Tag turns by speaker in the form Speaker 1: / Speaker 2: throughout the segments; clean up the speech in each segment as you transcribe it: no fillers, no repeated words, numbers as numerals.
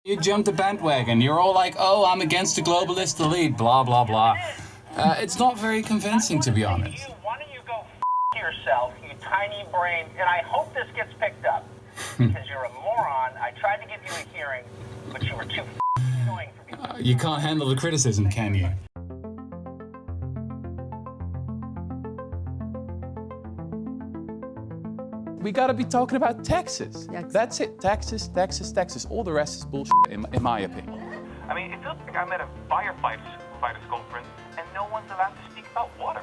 Speaker 1: You jumped the bandwagon. You're all like, oh, I'm against the globalist elite, blah, blah, blah. It's not very convincing, to be honest.
Speaker 2: Why don't you go yourself, you tiny brain, and I hope this gets picked up, because you're a moron. I tried to give you a hearing, but you were too annoying for me.
Speaker 1: You can't handle the criticism, can you?
Speaker 3: We gotta be talking about taxes.
Speaker 4: Yes.
Speaker 3: That's it. Taxes, taxes, taxes. All the rest is bullshit, in my opinion.
Speaker 5: I mean, it feels like I'm at a firefighters conference and no one's allowed to speak about water.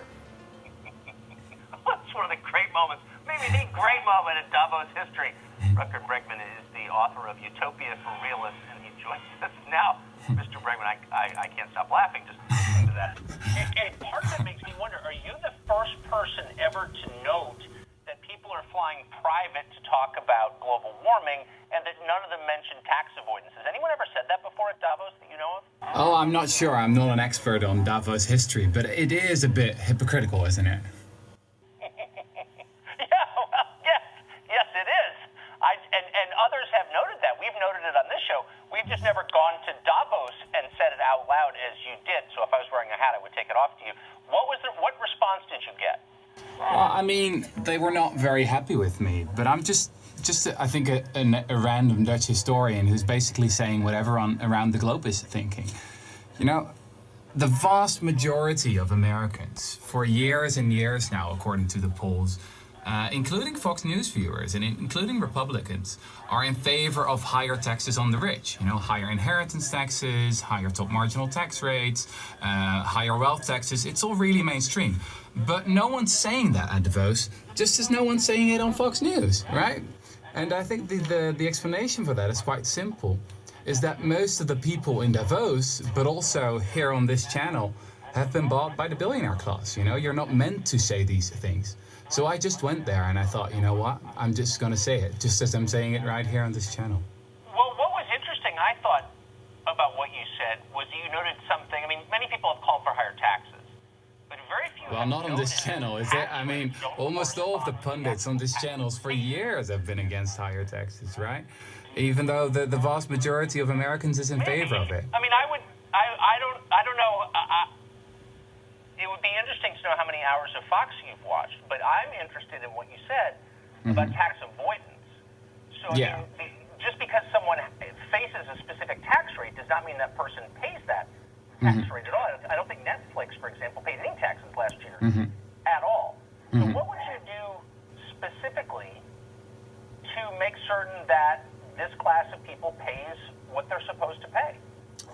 Speaker 2: That's one of the great moments, maybe the great moment in Davos history. Rutger Bregman is the author of Utopia for Realists, and he joins us now. Mr. Bregman, I can't stop laughing just listening to that. And part of it makes me wonder, are you the first person ever to note that people are flying private to talk about global warming and that none of them mention tax avoidance? Has anyone ever said that before at Davos that you know of?
Speaker 1: Oh, I'm not sure. I'm not an expert on Davos history, but it is a bit hypocritical, isn't it?
Speaker 2: Yes, it is. And others have noted that. We've noted it on this show. We've just never gone to Davos and said it out loud as you did. So if I was wearing a hat, I would take it off to you. What response did you get?
Speaker 1: Well, I mean, they were not very happy with me, but I'm just I think, a random Dutch historian who's basically saying whatever around the globe is thinking. You know, the vast majority of Americans, for years and years now, according to the polls, including Fox News viewers and including Republicans, are in favor of higher taxes on the rich. You know, higher inheritance taxes, higher top marginal tax rates, higher wealth taxes. It's all really mainstream. But no one's saying that at Davos, just as no one's saying it on Fox News, right? And I think the explanation for that is quite simple, is that most of the people in Davos, but also here on this channel, have been bought by the billionaire class. You know, you're not meant to say these things. So I just went there and I thought, you know what, I'm just going to say it, just as I'm saying it right here on this channel.
Speaker 2: Well, what was interesting, I thought, about what you said was you noted something. I mean, many people have called for higher taxes, but very few
Speaker 1: Well,
Speaker 2: have
Speaker 1: not on this
Speaker 2: noted
Speaker 1: channel, is it? I mean, almost all of the pundits on this channels for years have been against higher taxes, right? Even though the vast majority of Americans is in favor of it.
Speaker 2: I mean, I don't know. It would be interesting to know how many hours of Fox you've watched, but I'm interested in what you said about tax avoidance. So,
Speaker 1: Yeah.
Speaker 2: I mean, just because someone faces a specific tax rate does not mean that person pays that tax rate at all. I don't think Netflix, for example, paid any taxes last year at all. So what would you do specifically to make certain that this class of people pays what they're supposed to pay?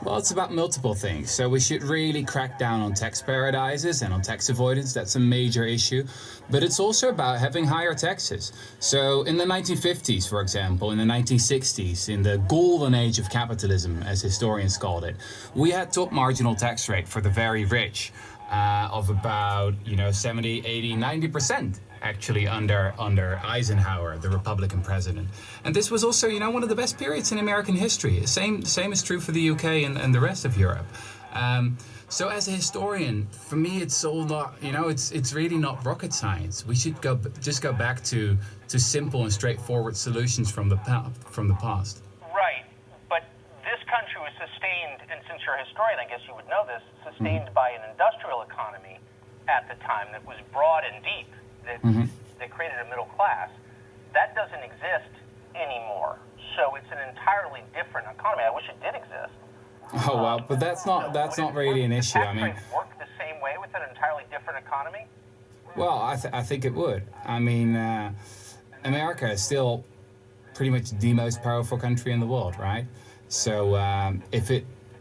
Speaker 1: Well, it's about multiple things. So we should really crack down on tax paradises and on tax avoidance. That's a major issue. But it's also about having higher taxes. So in the 1950s, for example, in the 1960s, in the golden age of capitalism, as historians called it, we had top marginal tax rate for the very rich of about, 70, 80, 90%. Actually under Eisenhower, the Republican president. And this was also, one of the best periods in American history. Same is true for the UK and the rest of Europe. So as a historian, for me, it's all not, it's really not rocket science. We should just go back to simple and straightforward solutions from the past.
Speaker 2: Right, but this country was sustained, and since you're a historian, I guess you would know this, sustained by an industrial economy at the time that was broad and deep. That created a middle class. That doesn't exist anymore. So it's an entirely different economy. I wish it did exist.
Speaker 1: Oh well, but that's not really an issue. I mean,
Speaker 2: tax rates work the same way with an entirely different economy?
Speaker 1: Well, I think it would. I mean, America is still pretty much the most powerful country in the world, right? So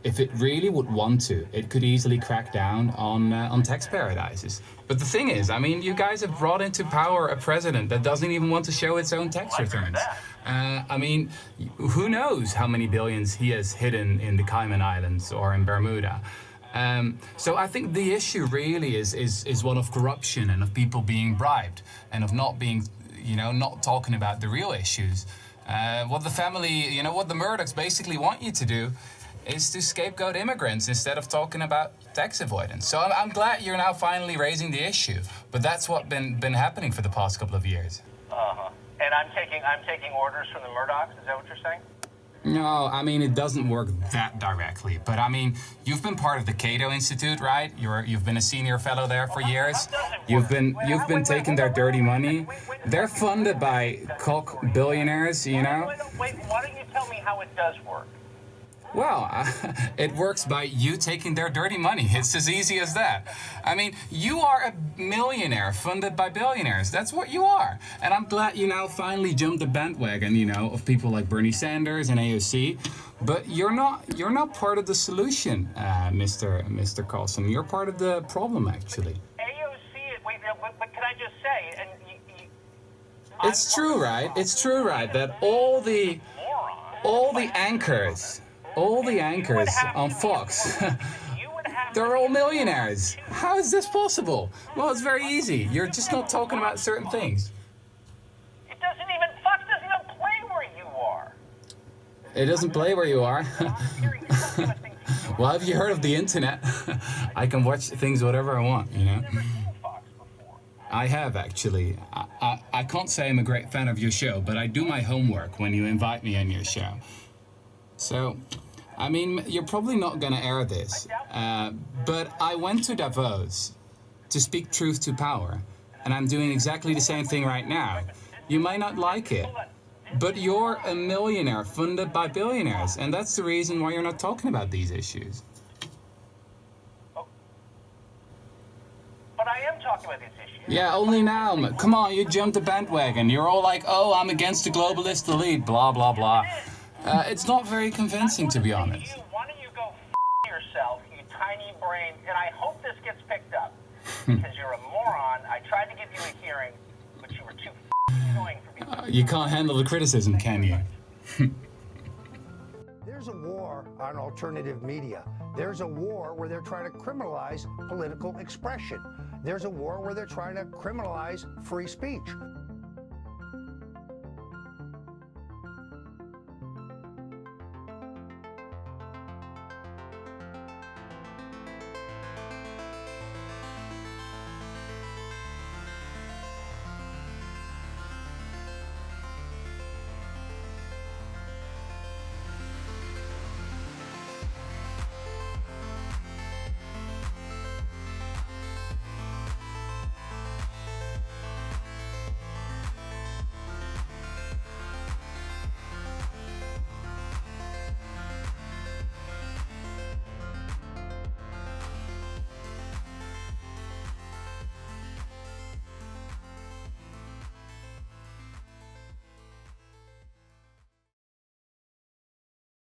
Speaker 1: if it really would want to, it could easily crack down on tax paradises. But the thing is, I mean, you guys have brought into power a president that doesn't even want to show its own tax returns. I mean, who knows how many billions he has hidden in the Cayman Islands or in Bermuda. So I think the issue really is one of corruption and of people being bribed and of not being, not talking about the real issues. What the family, what the Murdochs basically want you to do is to scapegoat immigrants instead of talking about tax avoidance. So I'm glad you're now finally raising the issue, but that's what's been happening for the past couple of years.
Speaker 2: And I'm taking orders from the Murdochs. Is that what you're saying?
Speaker 1: No, I mean it doesn't work that directly. But I mean, you've been part of the Cato Institute, right? You've been a senior fellow there for years. You've been taking their dirty money. They're funded by cock billionaires, you know.
Speaker 2: Wait, why don't you tell me how it does work?
Speaker 1: Well, it works by you taking their dirty money. It's as easy as that. I mean, you are a millionaire funded by billionaires. That's what you are. And I'm glad you now finally jumped the bandwagon, you know, of people like Bernie Sanders and AOC. But you're not part of the solution, Mr. Carlson. You're part of the problem, actually.
Speaker 2: AOC, wait, but can I just say, and
Speaker 1: It's true, right? It's true, right? That all the anchors on Fox, they're all millionaires. How is this possible? Well, it's very easy. You're just not talking about certain things.
Speaker 2: Fox doesn't even play where you are.
Speaker 1: It doesn't play where you are. Well, have you heard of the internet? I can watch things whatever I want, you know? I have, actually. I can't say I'm a great fan of your show, but I do my homework when you invite me on your show. So, I mean, you're probably not going to air this, but I went to Davos to speak truth to power, and I'm doing exactly the same thing right now. You might not like it, but you're a millionaire funded by billionaires, and that's the reason why you're not talking about these issues.
Speaker 2: But I am talking about these issues.
Speaker 1: Yeah, only now. Come on, you jumped the bandwagon. You're all like, oh, I'm against the globalist elite, blah, blah, blah. It's not very convincing, to be honest.
Speaker 2: Why don't you go yourself, you tiny brain, and I hope this gets picked up, because you're a moron. I tried to give you a hearing, but you were too annoying for me.
Speaker 1: You can't handle the criticism, can you?
Speaker 4: There's a war on alternative media. There's a war where they're trying to criminalize political expression. There's a war where they're trying to criminalize free speech.